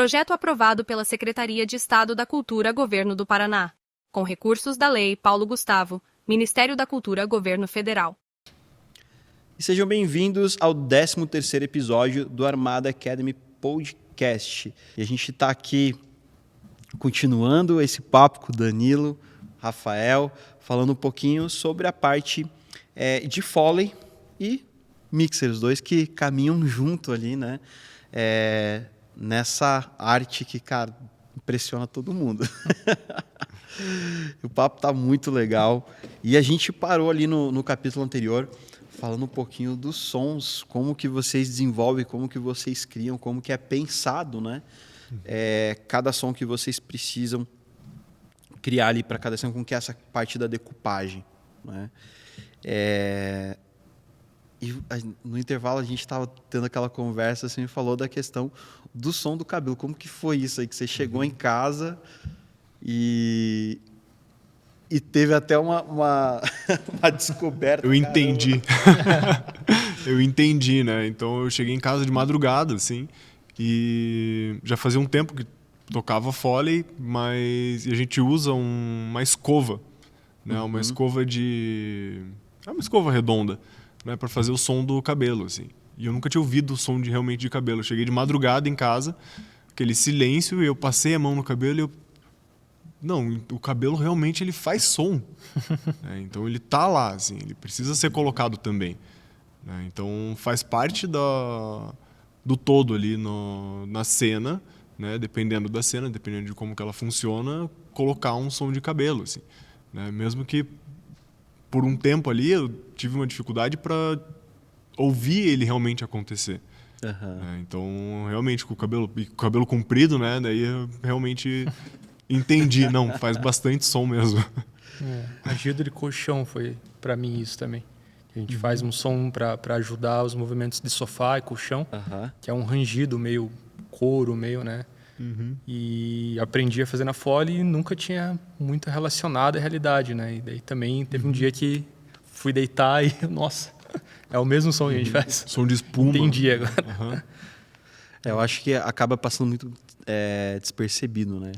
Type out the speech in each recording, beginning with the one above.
Projeto aprovado pela Secretaria de Estado da Cultura, Governo do Paraná. Com recursos da Lei Paulo Gustavo, Ministério da Cultura, Governo Federal. E sejam bem-vindos ao 13º episódio do Armada Academy Podcast. E a gente está aqui continuando esse papo com o Danilo, Rafael, falando um pouquinho sobre a parte de Foley e Mixer, os dois que caminham junto ali, né? Nessa arte que, cara, impressiona todo mundo. O papo tá muito legal. E a gente parou ali no capítulo anterior, falando um pouquinho dos sons, como que vocês desenvolvem, como que vocês criam, como que é pensado, né? Cada som que vocês precisam criar ali para cada som, como que é essa parte da decupagem, né? E no intervalo a gente estava tendo aquela conversa, assim, falou da questão do som do cabelo. Como que foi isso aí, que você chegou em casa e teve até uma descoberta? Eu entendi. Eu entendi, né? Então eu cheguei em casa de madrugada, assim, e já fazia um tempo que tocava Foley, mas a gente usa uma escova, né? Uma escova uma escova redonda, né? Para fazer o som do cabelo, assim. E eu nunca tinha ouvido o som realmente de cabelo. Eu cheguei de madrugada em casa, aquele silêncio, e eu passei a mão no cabelo e não, o cabelo realmente ele faz som. Então ele tá lá, assim, ele precisa ser colocado também. Então faz parte do todo ali na cena, né? Dependendo da cena, dependendo de como que ela funciona, colocar um som de cabelo, assim, né? Mesmo que por um tempo ali eu tive uma dificuldade para ouvir ele realmente acontecer. Então realmente com o cabelo comprido, né? Daí eu realmente entendi, não, faz bastante som mesmo. Rangido de colchão foi para mim isso também. A gente faz um som para ajudar os movimentos de sofá e colchão, que é um rangido meio couro, meio, né? E aprendi a fazer na Foley e nunca tinha muito relacionado à realidade, né? E daí também teve um dia que fui deitar e, nossa, é o mesmo som que a gente faz. Som de espuma. Entendi agora. Eu acho que acaba passando muito despercebido, né?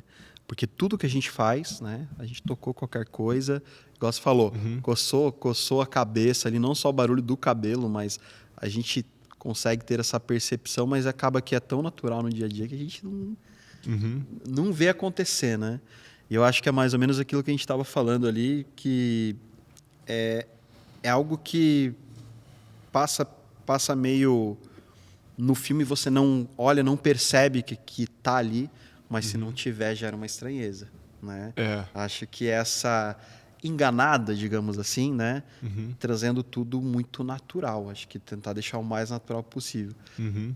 Porque tudo que a gente faz, né? A gente tocou qualquer coisa, igual você falou, coçou a cabeça ali, não só o barulho do cabelo, mas a gente consegue ter essa percepção, mas acaba que é tão natural no dia a dia que a gente não vê acontecer, né? E eu acho que é mais ou menos aquilo que a gente estava falando ali, que é algo que passa meio no filme, você não olha, não percebe que tá ali, mas se não tiver, gera uma estranheza, né? Acho que essa enganada, digamos assim, né? Trazendo tudo muito natural. Acho que tentar deixar o mais natural possível.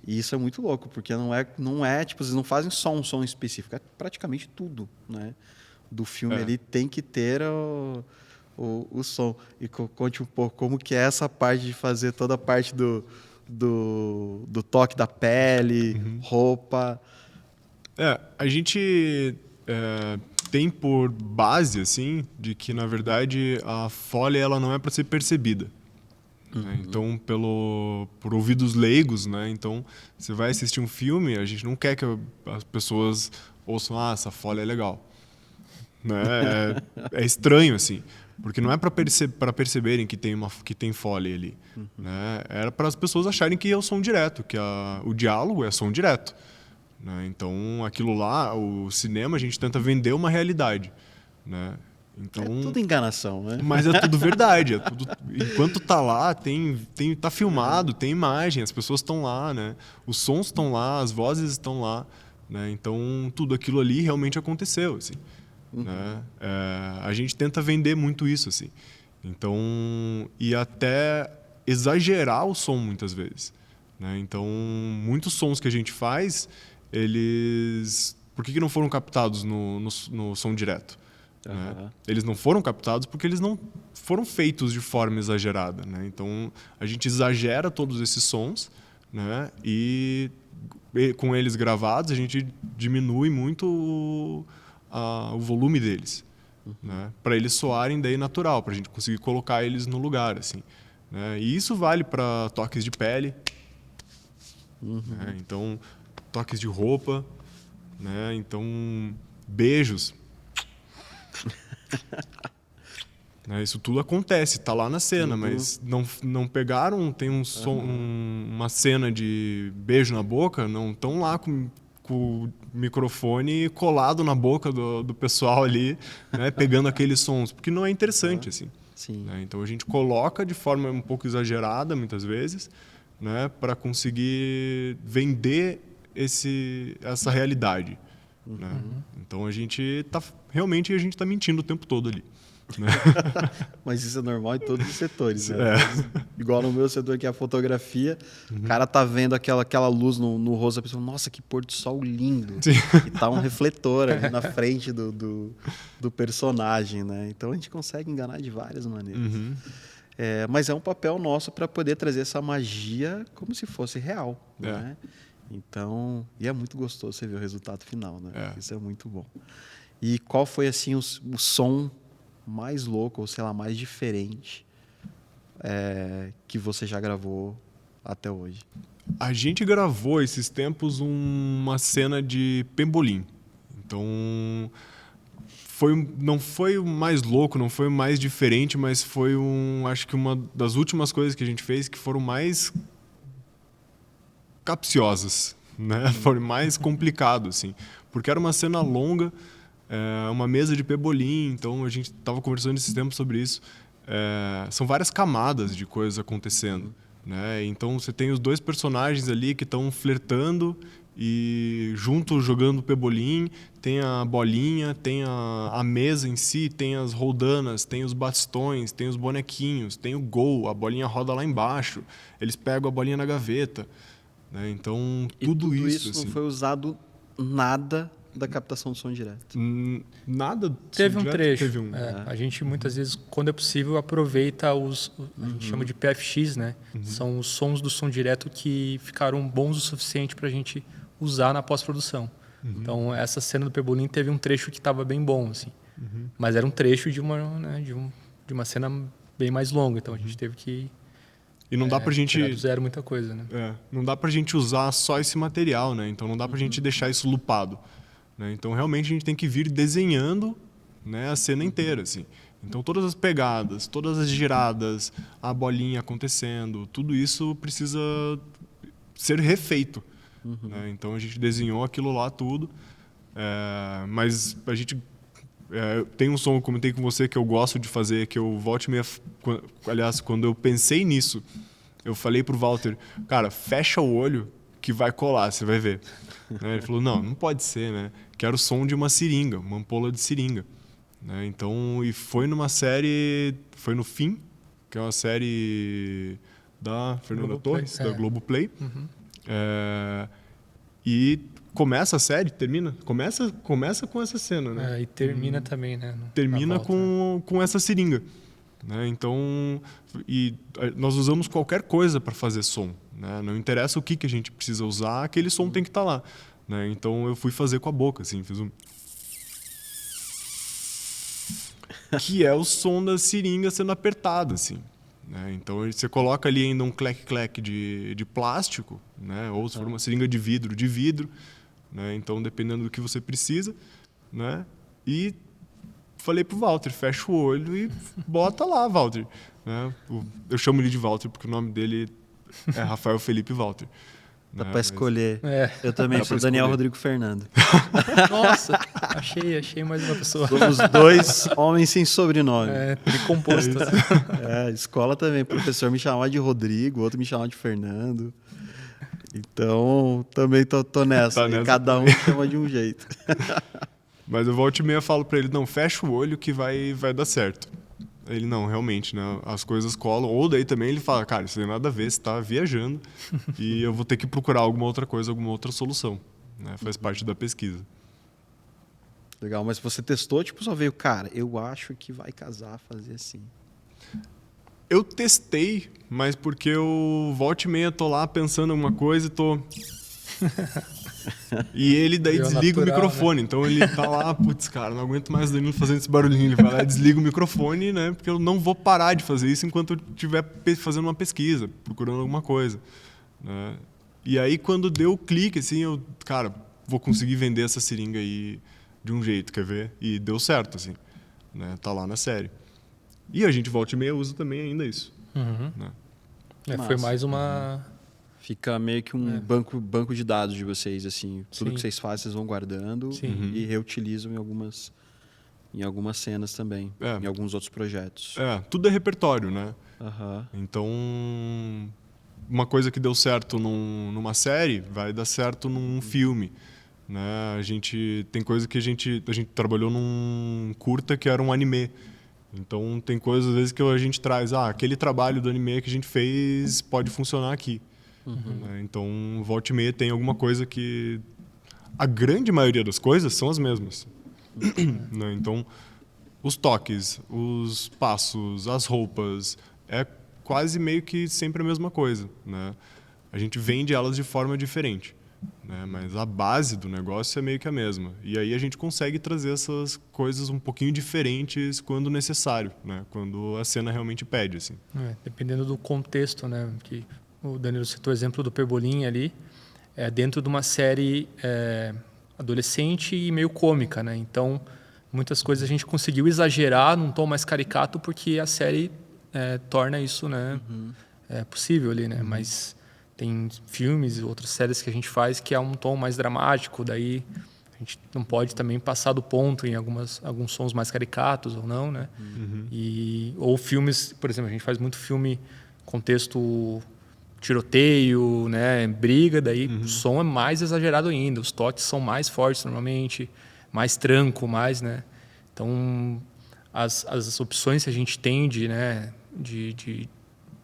E isso é muito louco, porque não é tipo, vocês não fazem só um som específico, é praticamente tudo, né? Do filme ali tem que ter o som. E conte um pouco como que é essa parte de fazer toda a parte do toque da pele, roupa. A gente tem por base, assim, de que, na verdade, a Foley ela não é para ser percebida. Né? Então, por ouvidos leigos, né? Então, você vai assistir um filme, a gente não quer que as pessoas ouçam, essa Foley é legal. Né? É estranho, assim, porque não é para perceberem que tem Foley ali. Né? Era para as pessoas acharem que é o som direto, que o diálogo é som direto. Né? Então, aquilo lá, o cinema, a gente tenta vender uma realidade. Né? Então, é tudo enganação, né? Mas é tudo verdade. Enquanto tá lá, tá filmado, tem imagem, as pessoas estão lá, né? Os sons estão lá, as vozes estão lá. Né? Então, tudo aquilo ali realmente aconteceu. Assim, né? A gente tenta vender muito isso. Assim. Então, e até exagerar o som muitas vezes. Né? Então, muitos sons que a gente faz, por que não foram captados no som direto? Né? Eles não foram captados porque eles não foram feitos de forma exagerada. Né? Então, a gente exagera todos esses sons, né? E com eles gravados, a gente diminui muito o volume deles. Né? Para eles soarem daí natural, para a gente conseguir colocar eles no lugar. Assim, né? E isso vale para toques de pele, né? Então, toques de roupa, né? Então, beijos. Né? Isso tudo acontece, tá lá na cena, mas não pegaram, tem um som, uma cena de beijo na boca, não estão lá com o microfone colado na boca do pessoal ali, né? Pegando aqueles sons, porque não é interessante, assim. Sim. Né? Então a gente coloca de forma um pouco exagerada, muitas vezes, né? Para conseguir vender essa realidade. Né? Então realmente a gente está mentindo o tempo todo ali. Né? Mas isso é normal em todos os setores, né? Igual no meu setor, que é a fotografia, o cara tá vendo aquela luz no rosto da pessoa, nossa, que pôr do sol lindo. Sim. E tá um refletor ali na frente do personagem, né? Então a gente consegue enganar de várias maneiras. Mas é um papel nosso para poder trazer essa magia como se fosse real, né? Então, e é muito gostoso você ver o resultado final, né? Isso é muito bom. E qual foi, assim, o som mais louco, ou sei lá, mais diferente que você já gravou até hoje? A gente gravou esses tempos uma cena de pembolim. Então, não foi o mais louco, não foi o mais diferente, mas foi acho que uma das últimas coisas que a gente fez que foram mais capciosas, né? Foram mais complicado, assim, porque era uma cena longa, uma mesa de pebolim, então a gente estava conversando esses tempos sobre isso. São várias camadas de coisas acontecendo, né? Então você tem os dois personagens ali que estão flertando e juntos jogando pebolim, tem a bolinha, tem a mesa em si, tem as roldanas, tem os bastões, tem os bonequinhos, tem o gol, a bolinha roda lá embaixo, eles pegam a bolinha na gaveta. Né? Então, tudo isso assim, não foi usado nada da captação do som direto. Nada. Teve um trecho. A gente, muitas vezes, quando é possível, aproveita a gente chama de PFX, né? São os sons do som direto que ficaram bons o suficiente para a gente usar na pós-produção. Então, essa cena do pebolim teve um trecho que estava bem bom, assim. Mas era um trecho de uma cena bem mais longa, então a gente teve que... E não dá pra gente... tirar do zero muita coisa, né? Não dá pra gente usar só esse material, né? Então não dá pra gente deixar isso lupado. Né? Então realmente a gente tem que vir desenhando, né, a cena inteira, assim. Então todas as pegadas, todas as giradas, a bolinha acontecendo, tudo isso precisa ser refeito. Né? Então a gente desenhou aquilo lá tudo, mas a gente... tem um som que eu comentei com você que eu gosto de fazer, que eu volto e meia... Aliás, quando eu pensei nisso, eu falei pro Walter, cara, fecha o olho que vai colar, você vai ver. Né? Ele falou, não pode ser, né? Quero o som de uma seringa, uma ampola de seringa. Né? Então, e foi numa série, foi no Fim, que é uma série da Fernanda Torres, da Globoplay. E começa a série, termina. Começa com essa cena, né? E termina também, né? Termina com essa seringa. Né? Então, nós usamos qualquer coisa para fazer som. Né? Não interessa o que a gente precisa usar, aquele som tem que estar lá. Né? Então, eu fui fazer com a boca, assim, fiz que é o som da seringa sendo apertada, assim. Né? Então, você coloca ali ainda um clec-clec de plástico, né? Ou se for uma seringa de vidro. Né? Então, dependendo do que você precisa. Né? E falei pro Walter, fecha o olho e bota lá, Walter. Né? Eu chamo ele de Walter porque o nome dele é Rafael Felipe Walter. Dá pra escolher. Eu também sou Daniel Rodrigo Fernando. Nossa, achei mais uma pessoa. Somos dois homens sem sobrenome. Composto. Escola também. O professor me chamava de Rodrigo, o outro me chamava de Fernando. Então, também tô nessa. Cada um chama de um jeito. Mas eu volto e meia falo pra ele, não, fecha o olho que vai dar certo. Ele, não, realmente, né, as coisas colam. Ou daí também ele fala, cara, isso não tem nada a ver, você tá viajando e eu vou ter que procurar alguma outra coisa, alguma outra solução. Né? Faz parte da pesquisa. Legal, mas você testou, tipo, só veio, cara, eu acho que vai casar fazer assim. Eu testei, mas porque eu volta e meia tô lá pensando em alguma coisa e tô... E ele daí desliga o microfone, né? Então ele tá lá, putz, cara, não aguento mais o Danilo fazendo esse barulhinho. Ele vai lá e desliga o microfone, né? Porque eu não vou parar de fazer isso enquanto eu estiver fazendo uma pesquisa, procurando alguma coisa. Né? E aí quando deu o clique, assim, cara, vou conseguir vender essa seringa aí de um jeito, quer ver? E deu certo, assim, né? Tá lá na série. E a gente volta e meia usa também ainda isso. Né? Foi mais uma... Fica meio que um banco de dados de vocês, assim. Tudo que vocês fazem, vocês vão guardando e reutilizam em algumas cenas também, em alguns outros projetos. Tudo é repertório, né? Então, uma coisa que deu certo numa série vai dar certo num filme, né? A gente tem coisa que a gente trabalhou num curta que era um anime. Então tem coisas às vezes que a gente traz, aquele trabalho do anime que a gente fez pode funcionar aqui. Né? Então volta e meia tem alguma coisa que a grande maioria das coisas são as mesmas. Né? Então os toques, os passos, as roupas, é quase meio que sempre a mesma coisa, né? A gente vende elas de forma diferente, né? Mas a base do negócio é meio que a mesma. E aí a gente consegue trazer essas coisas um pouquinho diferentes quando necessário, né? Quando a cena realmente pede, assim. Dependendo do contexto, né? Que o Danilo citou o exemplo do Perbolim ali, dentro de uma série adolescente e meio cômica, né? Então, muitas coisas a gente conseguiu exagerar num tom mais caricato porque a série torna isso, né, possível ali, né? Mas tem filmes e outras séries que a gente faz que é um tom mais dramático, daí a gente não pode também passar do ponto em alguns sons mais caricatos ou não, né? Ou filmes, por exemplo, a gente faz muito filme contexto tiroteio, né, briga, daí o som é mais exagerado ainda, os toques são mais fortes normalmente, mais tranco, mais, né? Então, as opções que a gente tem de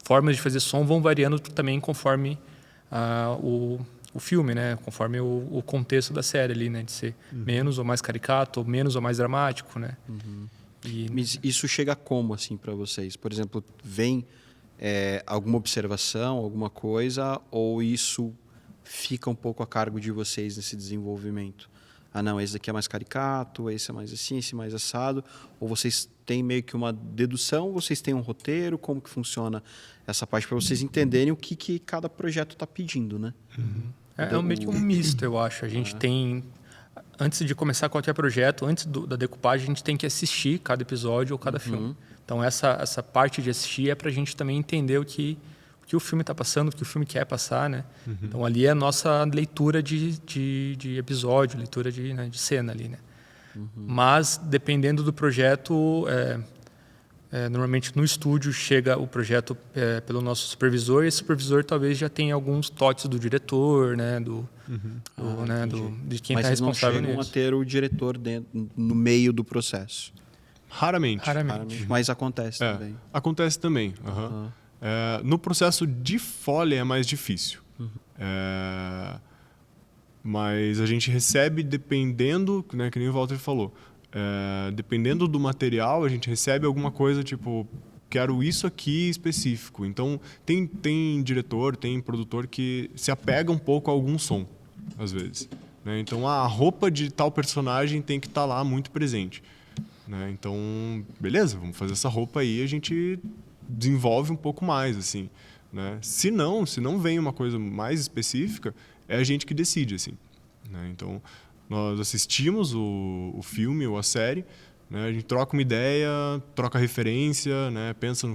formas de fazer som vão variando também conforme o filme, né? Conforme o contexto da série ali, né? De ser menos ou mais caricato, ou menos ou mais dramático, né? Mas isso chega como, assim, para vocês? Por exemplo, vem alguma observação, alguma coisa, ou isso fica um pouco a cargo de vocês nesse desenvolvimento? Não, esse daqui é mais caricato, esse é mais assim, esse é mais assado. Ou vocês têm meio que uma dedução, vocês têm um roteiro, como que funciona essa parte para vocês entenderem o que cada projeto está pedindo, né? É meio que um misto, eu acho. A gente tem, antes de começar qualquer projeto, antes da decupagem, a gente tem que assistir cada episódio ou cada filme. Então essa parte de assistir é para a gente também entender o que o filme está passando, o que o filme quer passar, né? Então ali é a nossa leitura de episódio, leitura de cena ali, né? Mas dependendo do projeto, normalmente no estúdio chega o projeto pelo nosso supervisor, e esse supervisor talvez já tenha alguns toques do diretor, né? De quem está responsável nisso. Mas não chegam a ter o diretor no meio do processo? Raramente. Mas acontece também. Acontece também. No processo de folha é mais difícil. Mas a gente recebe dependendo, né, que nem o Walter falou, dependendo do material, a gente recebe alguma coisa tipo, quero isso aqui específico. Então, tem diretor, tem produtor que se apega um pouco a algum som, às vezes. Né? Então, a roupa de tal personagem tem que estar lá muito presente. Né? Então, beleza, vamos fazer essa roupa aí, a gente desenvolve um pouco mais, assim, né? Se não vem uma coisa mais específica, é a gente que decide, assim, né? Então, nós assistimos o filme ou a série, né? A gente troca uma ideia, troca referência, né? Pensa,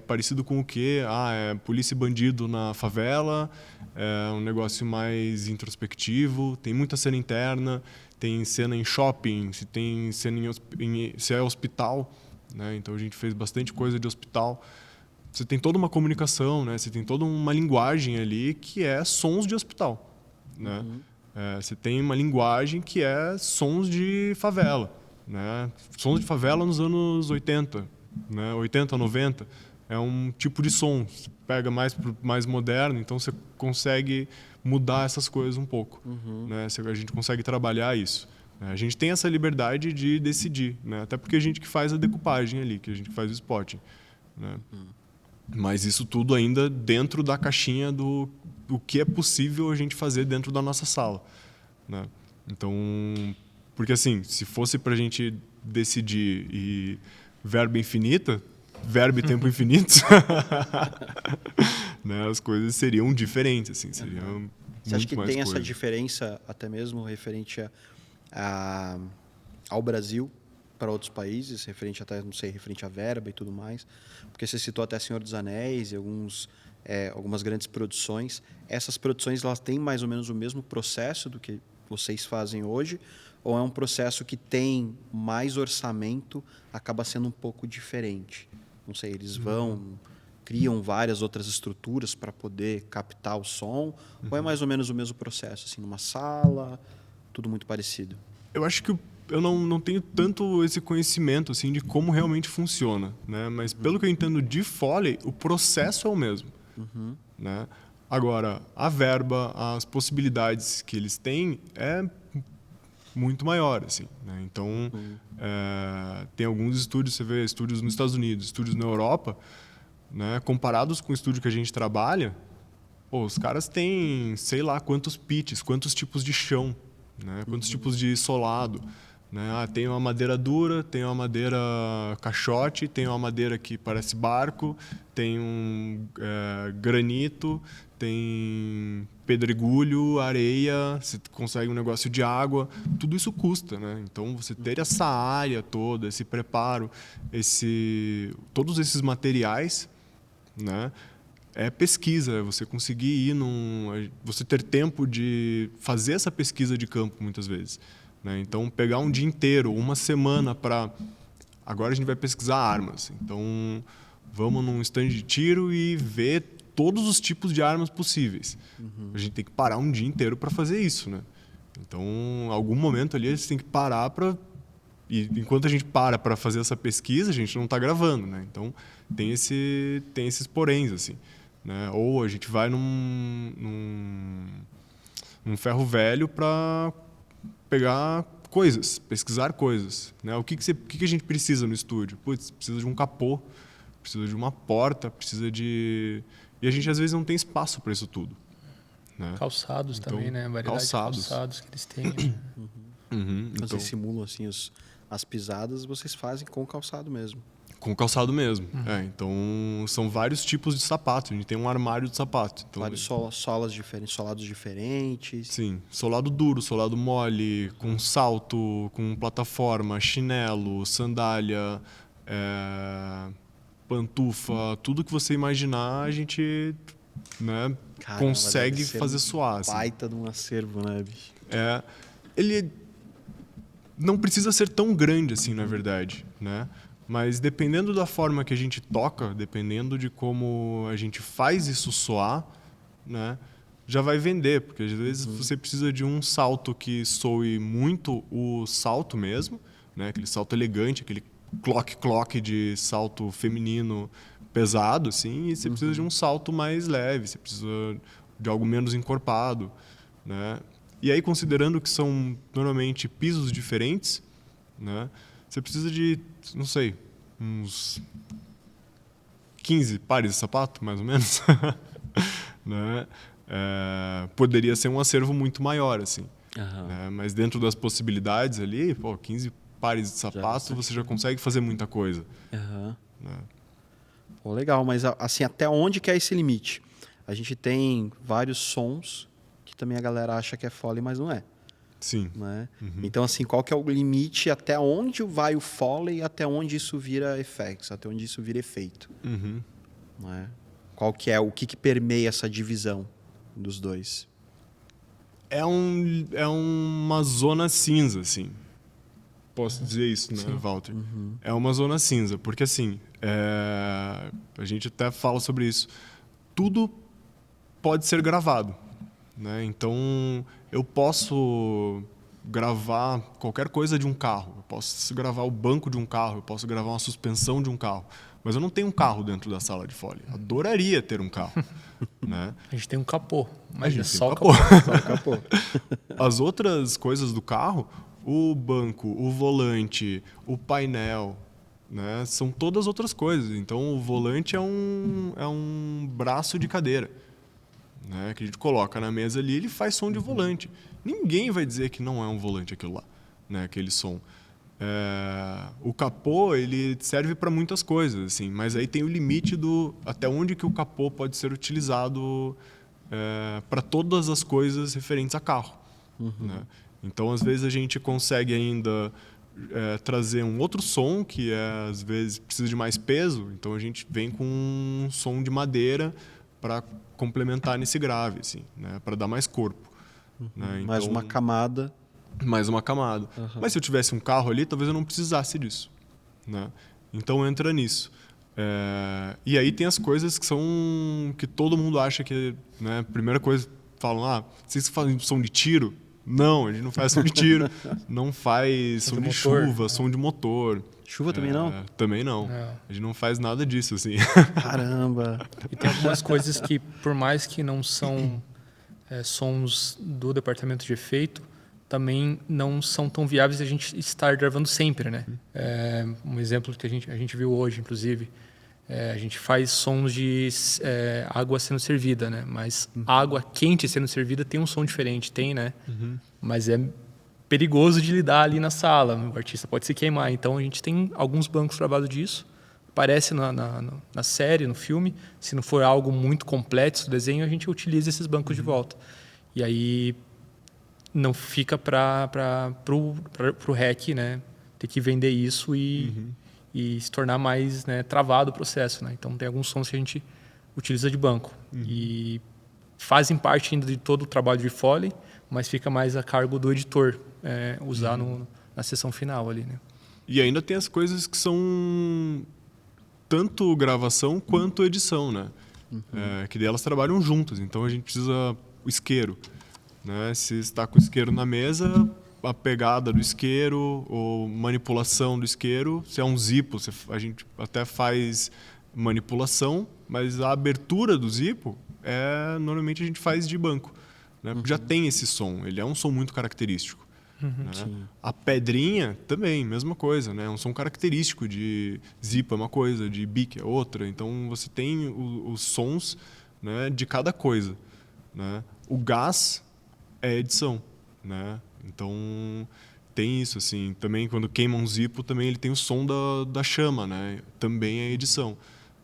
parecido com o quê? É polícia e bandido na favela, é um negócio mais introspectivo, tem muita cena interna, tem cena em shopping, se tem cena se é hospital, né? Então a gente fez bastante coisa de hospital. Você tem toda uma comunicação, né? Você tem toda uma linguagem ali que é sons de hospital, né? Você tem uma linguagem que é sons de favela, né? Sons de favela nos anos 80, né? 80, 90. É um tipo de som. Você pega mais moderno, então você consegue mudar essas coisas um pouco, né? A gente consegue trabalhar isso. A gente tem essa liberdade de decidir, né? Até porque a gente que faz a decupagem ali, que a gente faz o spotting, né? Mas isso tudo ainda dentro da caixinha do que é possível a gente fazer dentro da nossa sala, né? Então, porque assim, se fosse para a gente decidir e verbo e tempo infinitos, né? As coisas seriam diferentes, assim, seriam Você acha que mais tem coisa. essa diferença até mesmo referente ao Brasil para outros países, referente até, não sei, referente à verba e tudo mais? Porque você citou até Senhor dos Anéis e algumas grandes produções. Essas produções, elas têm mais ou menos o mesmo processo do que vocês fazem hoje? Ou é um processo que tem mais orçamento, acaba sendo um pouco diferente? Não sei, eles criam várias outras estruturas para poder captar o som? Ou é mais ou menos o mesmo processo, assim, numa sala, tudo muito parecido? Eu acho que eu não tenho tanto esse conhecimento assim de como realmente funciona, né? Mas pelo que eu entendo de Foley, o processo é o mesmo, né? Agora, a verba, as possibilidades que eles têm é muito maior, assim, né? Então, tem alguns estúdios, você vê estúdios nos Estados Unidos, estúdios na Europa, né? Comparados com o estúdio que a gente trabalha, pô, os caras têm, sei lá, quantos pitches, quantos tipos de chão, né? Quantos tipos de solado, né? Tem uma madeira dura, tem uma madeira caixote, tem uma madeira que parece barco, tem um granito, tem pedregulho, areia, você consegue um negócio de água, tudo isso custa, né? Então você ter essa área toda, esse preparo, todos esses materiais, né? É pesquisa, é você conseguir você ter tempo de fazer essa pesquisa de campo muitas vezes, né? Então pegar um dia inteiro, uma semana para agora a gente vai pesquisar armas. Então vamos num stand de tiro e ver todos os tipos de armas possíveis. A gente tem que parar um dia inteiro para fazer isso, né? Então, em algum momento ali, a gente tem que parar e enquanto a gente para fazer essa pesquisa, a gente não está gravando, né? Então, tem esses poréns, assim, né? Ou a gente vai num ferro velho para pegar coisas, pesquisar coisas, né? O que a gente precisa no estúdio? Putz, precisa de um capô, precisa de uma porta, precisa de... E a gente, às vezes, não tem espaço para isso tudo, né? Calçados então, também, né? A variedade de calçados que eles têm. Então, vocês simulam assim, as pisadas, vocês fazem com o calçado mesmo. Com o calçado mesmo. Então, são vários tipos de sapato. A gente tem um armário de sapato. Então, vários solados diferentes. Sim. Solado duro, solado mole, com salto, com plataforma, chinelo, sandália, pantufa, tudo que você imaginar, a gente, né, consegue fazer soar. Assim. Baita de um acervo, né, bicho? Ele não precisa ser tão grande assim, na verdade, né? Mas dependendo da forma que a gente toca, dependendo de como a gente faz isso soar, né, já vai vender, porque às vezes você precisa de um salto que soe muito o salto mesmo, né, aquele salto elegante, aquele clock de salto feminino pesado, assim, e você precisa de um salto mais leve, você precisa de algo menos encorpado, né? E aí, considerando que são normalmente pisos diferentes, né, você precisa de, não sei, uns 15 pares de sapato, mais ou menos, né? Poderia ser um acervo muito maior, assim. Né? Mas dentro das possibilidades ali, 15 pares de sapato, você já consegue fazer muita coisa. Né? Pô, legal, mas assim, até onde que é esse limite? A gente tem vários sons que também a galera acha que é Foley, mas não é. Sim. Né? Então, assim, qual que é o limite, até onde vai o Foley e até onde isso vira effects, até onde isso vira efeito? Né? Qual que é, o que permeia essa divisão dos dois? É uma zona cinza, assim. Posso dizer isso, né, Walter? É uma zona cinza, porque assim, a gente até fala sobre isso. Tudo pode ser gravado, né? Então, eu posso gravar qualquer coisa de um carro, eu posso gravar o banco de um carro, eu posso gravar uma suspensão de um carro, mas eu não tenho um carro dentro da sala de Foley. Adoraria ter um carro, né? A gente tem um capô, mas é só o capô. Só o capô. As outras coisas do carro, o banco, o volante, o painel, né, são todas outras coisas. Então, o volante é um braço de cadeira, né, que a gente coloca na mesa ali, ele faz som de volante. Ninguém vai dizer que não é um volante aquilo lá, né, aquele som. O capô, ele serve para muitas coisas, assim, mas aí tem o limite do até onde que o capô pode ser utilizado para todas as coisas referentes a carro. Né? Então, às vezes, a gente consegue ainda trazer um outro som que, às vezes, precisa de mais peso. Então, a gente vem com um som de madeira para complementar nesse grave, assim, né? Para dar mais corpo. Né? Então, Mais uma camada. Mais uma camada. Mas se eu tivesse um carro ali, talvez eu não precisasse disso. Né? Então, entra nisso. E aí tem as coisas que todo mundo acha que... Né? Primeira coisa, falam, vocês fazem som de tiro? Não, a gente não faz som de tiro. Não faz som de chuva, som de motor. Chuva também não? Também não. A gente não faz nada disso, assim. Caramba! E tem algumas coisas que, por mais que não são sons do departamento de efeito, também não são tão viáveis a gente estar gravando sempre, né? Um exemplo que a gente viu hoje, inclusive, a gente faz sons de água sendo servida, né? Mas água quente sendo servida tem um som diferente, né? Mas é perigoso de lidar ali na sala, o artista pode se queimar. Então a gente tem alguns bancos gravados disso, aparece na série, no filme. Se não for algo muito complexo do desenho, a gente utiliza esses bancos de volta. E aí não fica para o REC, né, ter que vender isso e se tornar mais, né, travado o processo. Né? Então tem alguns sons que a gente utiliza de banco e fazem parte ainda de todo o trabalho de Foley, mas fica mais a cargo do editor usar na sessão final ali. Né? E ainda tem as coisas que são tanto gravação quanto edição, né? Que daí elas trabalham juntas, então a gente precisa o isqueiro. Né? Se está com o isqueiro na mesa, a pegada do isqueiro ou manipulação do isqueiro, se é um zipo, a gente até faz manipulação, mas a abertura do zipo normalmente a gente faz de banco. Né? Já tem esse som, ele é um som muito característico. Né? A pedrinha também, mesma coisa, né? É um som característico de zipo é uma coisa, de bic é outra. Então você tem os sons, né, de cada coisa. Né? O gás é edição, né? Então tem isso, assim. Também quando queima um zipo, também ele tem o som da chama, né? Também é edição.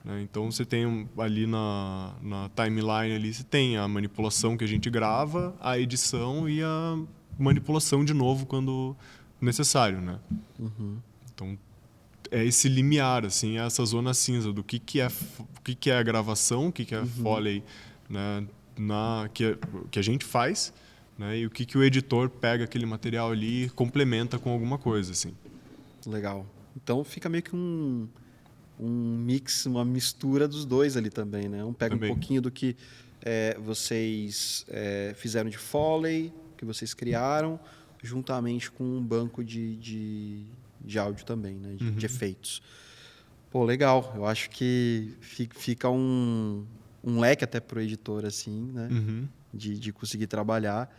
Né? Então você tem ali na timeline ali, você tem a manipulação que a gente grava, a edição e a manipulação de novo quando necessário, né? Então é esse limiar, assim, essa zona cinza do que é a gravação, o que é a Foley, né? Que a gente faz. Né? E o que o editor pega aquele material ali e complementa com alguma coisa, assim. Legal. Então fica meio que um mix, uma mistura dos dois ali também, né? Um pega um pouquinho do que vocês fizeram de Foley, que vocês criaram, juntamente com um banco de áudio também, né? De efeitos. Pô, legal. Eu acho que fica um leque até pro editor, assim, né? De conseguir trabalhar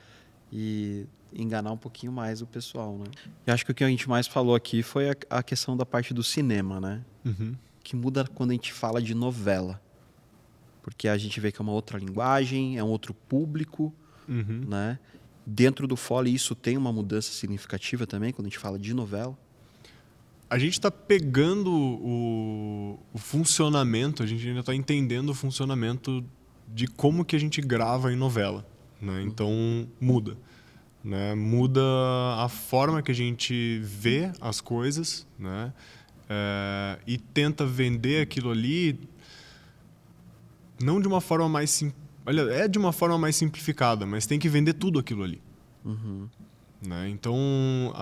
e enganar um pouquinho mais o pessoal, né? Eu acho que o que a gente mais falou aqui foi a questão da parte do cinema, né? Que muda quando a gente fala de novela. Porque a gente vê que é uma outra linguagem, é um outro público, né? Dentro do Foley isso tem uma mudança significativa também, quando a gente fala de novela? A gente está pegando o funcionamento, a gente ainda está entendendo o funcionamento de como que a gente grava em novela. Né? Então, muda. Né? Muda a forma que a gente vê as coisas, né? E tenta vender aquilo ali não de uma forma mais de uma forma mais simplificada, mas tem que vender tudo aquilo ali. Né? Então,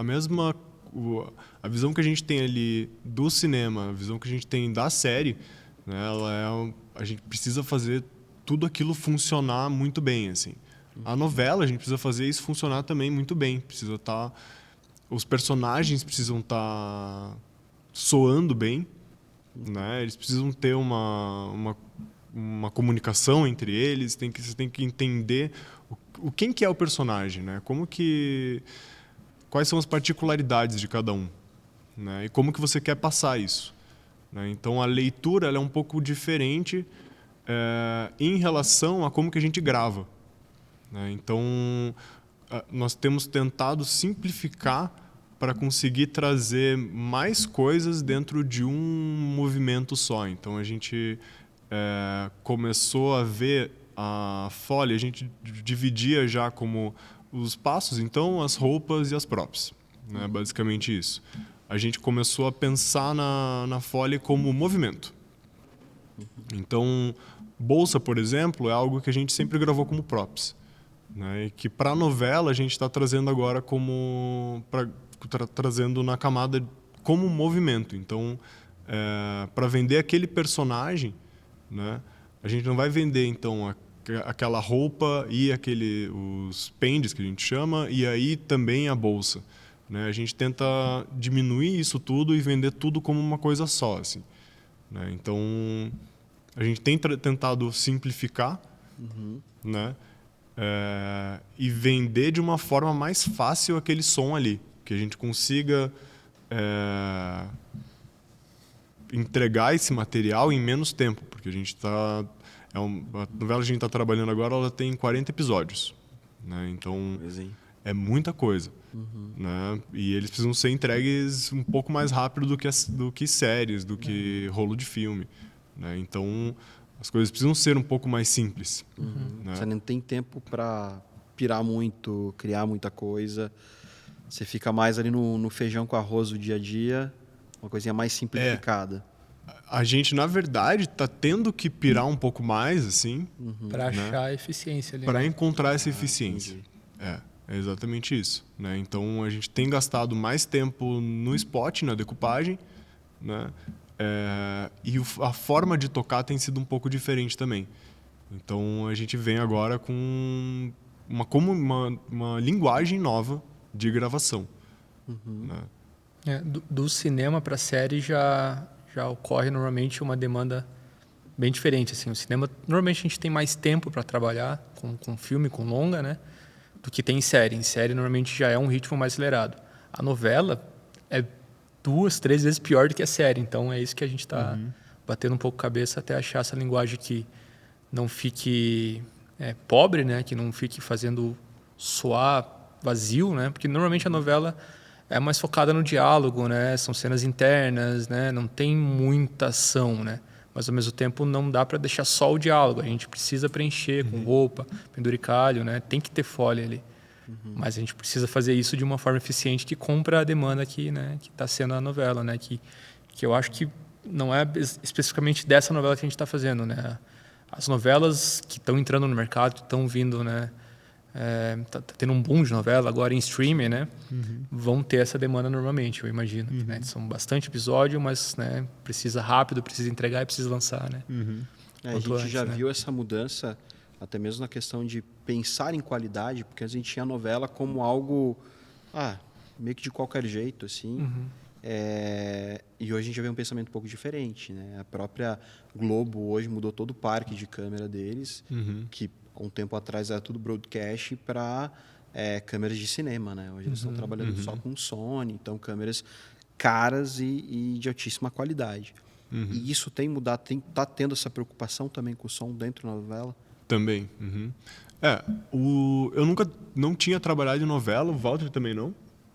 a visão que a gente tem ali do cinema, a visão que a gente tem da série, né? A gente precisa fazer tudo aquilo funcionar muito bem, assim. A novela, a gente precisa fazer isso funcionar também muito bem. Precisa os personagens precisam estar soando bem, né? Eles precisam ter uma comunicação entre eles. Você tem que entender quem que é o personagem, né? Quais são as particularidades de cada um, né? E como que você quer passar isso, né? Então a leitura ela é um pouco diferente em relação a como que a gente grava, né? Então nós temos tentado simplificar para conseguir trazer mais coisas dentro de um movimento só. Então a gente começou a ver a Foley a gente dividia já como os passos, então as roupas e as props, né? Basicamente isso. A gente começou a pensar na Foley como movimento. Então, bolsa, por exemplo, é algo que a gente sempre gravou como props, né? E que para a novela a gente está trazendo agora trazendo na camada como movimento. Então, para vender aquele personagem, né? A gente não vai vender então aquela roupa e os pendes que a gente chama, e aí também a bolsa, né? A gente tenta diminuir isso tudo e vender tudo como uma coisa só, assim, né? Então a gente tem tentado simplificar, né? E vender de uma forma mais fácil aquele som ali, que a gente consiga entregar esse material em menos tempo, porque a gente está... a novela que a gente está trabalhando agora, ela tem 40 episódios, né? Então é muita coisa, né? E eles precisam ser entregues um pouco mais rápido do que séries, do que rolo de filme, né? Então as coisas precisam ser um pouco mais simples, né? Você não tem tempo para pirar muito, criar muita coisa. Você fica mais ali no feijão com arroz do dia a dia, uma coisinha mais simplificada. A gente, na verdade, está tendo que pirar um pouco mais, assim, para achar a eficiência ali. Para encontrar essa eficiência. É exatamente isso, né? Então a gente tem gastado mais tempo no spot, na decupagem, né? E a forma de tocar tem sido um pouco diferente também. Então a gente vem agora com uma linguagem nova de gravação, né? Do cinema para série já ocorre normalmente uma demanda bem diferente, assim. O cinema, normalmente a gente tem mais tempo para trabalhar com filme, com longa, né, do que tem em série. Em série normalmente já é um ritmo mais acelerado. A novela é 2, 3 vezes pior do que a série, então é isso que a gente está batendo um pouco cabeça até achar essa linguagem que não fique pobre, né, que não fique fazendo soar vazio, né, porque normalmente a novela é mais focada no diálogo, né? São cenas internas, né? Não tem muita ação, né? Mas ao mesmo tempo não dá para deixar só o diálogo. A gente precisa preencher com roupa, penduricalho, né? Tem que ter folha ali. Mas a gente precisa fazer isso de uma forma eficiente que cumpra a demanda que está sendo a novela, né? Que eu acho que não é especificamente dessa novela que a gente está fazendo, né? As novelas que estão entrando no mercado, que estão vindo, né? Tá tendo um boom de novela agora em streaming, né? Vão ter essa demanda normalmente, eu imagino. Né? São bastante episódios, mas, né, precisa rápido, precisa entregar e precisa lançar, né? A gente antes, já né? viu essa mudança até mesmo na questão de pensar em qualidade, porque a gente tinha a novela como algo meio que de qualquer jeito, assim. E hoje a gente já vê um pensamento um pouco diferente, né? A própria Globo hoje mudou todo o parque de câmera deles, que há um tempo atrás era tudo broadcast para câmeras de cinema, né? Hoje eles estão trabalhando só com Sony, então câmeras caras e de altíssima qualidade. E isso tem mudado, tá tendo essa preocupação também com o som dentro da novela? Também. Eu nunca não tinha trabalhado em novela, o Walter também não,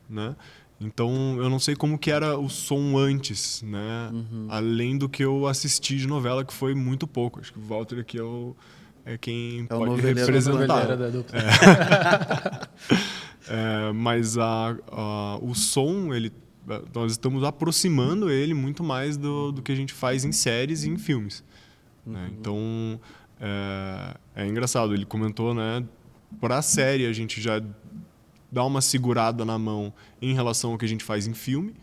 né? Então eu não sei como que era o som antes, né? Além do que eu assisti de novela, que foi muito pouco. Acho que o Walter aqui é quem pode representar. Da dupla. Mas o som, nós estamos aproximando ele muito mais do que a gente faz em séries e em filmes. Né? Então, é engraçado. Ele comentou, né? Para a série, a gente já dá uma segurada na mão em relação ao que a gente faz em filme,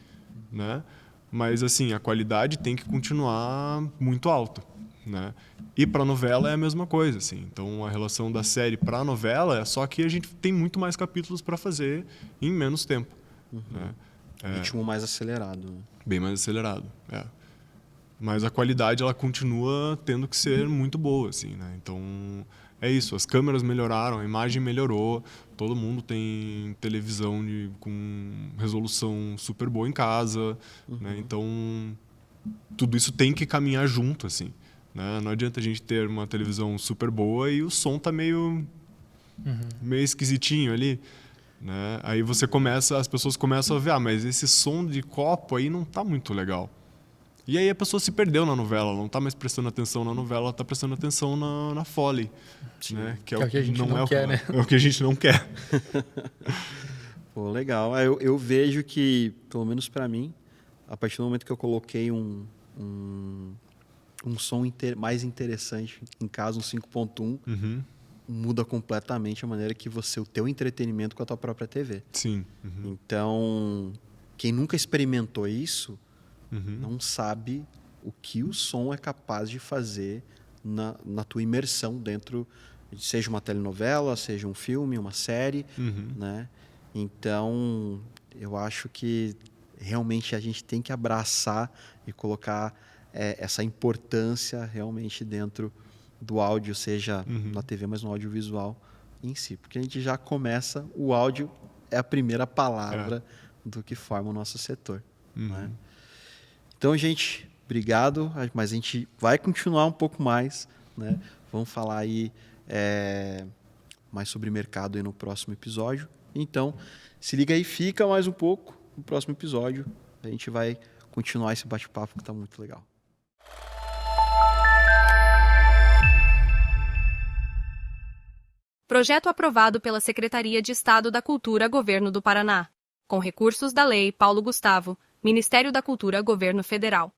né? Mas, assim, a qualidade tem que continuar muito alta, né? E para novela é a mesma coisa, assim. Então a relação da série para novela é só que a gente tem muito mais capítulos para fazer em menos tempo, né? Ritmo mais acelerado, né? Bem mais acelerado, Mas a qualidade ela continua tendo que ser muito boa, assim, né? Então é isso, as câmeras melhoraram, a imagem melhorou, todo mundo tem televisão com resolução super boa em casa, né? Então tudo isso tem que caminhar junto, assim. Né? Não adianta a gente ter uma televisão super boa e o som tá meio esquisitinho ali, né? Aí as pessoas começam a ver, mas esse som de copo aí não tá muito legal, E aí a pessoa se perdeu na novela, ela não tá mais prestando atenção na novela, ela tá prestando atenção na Foley. Né? Que é o que a gente não quer, né? É o que a gente não quer. Pô, legal. Eu vejo que, pelo menos para mim, a partir do momento que eu coloquei um som mais interessante em casa, um 5.1, muda completamente a maneira que o teu entretenimento com a tua própria TV. Sim. Então, quem nunca experimentou isso, não sabe o que o som é capaz de fazer na tua imersão dentro, seja uma telenovela, seja um filme, uma série, né? Então, eu acho que realmente a gente tem que abraçar e colocar essa importância realmente dentro do áudio, seja na TV, mas no audiovisual em si. Porque a gente já começa, o áudio é a primeira palavra do que forma o nosso setor. Né? Então, gente, obrigado, mas a gente vai continuar um pouco mais, né? Vamos falar aí mais sobre mercado aí no próximo episódio. Então, se liga aí, fica mais um pouco no próximo episódio. A gente vai continuar esse bate-papo que está muito legal. Projeto aprovado pela Secretaria de Estado da Cultura, Governo do Paraná. Com recursos da Lei Paulo Gustavo, Ministério da Cultura, Governo Federal.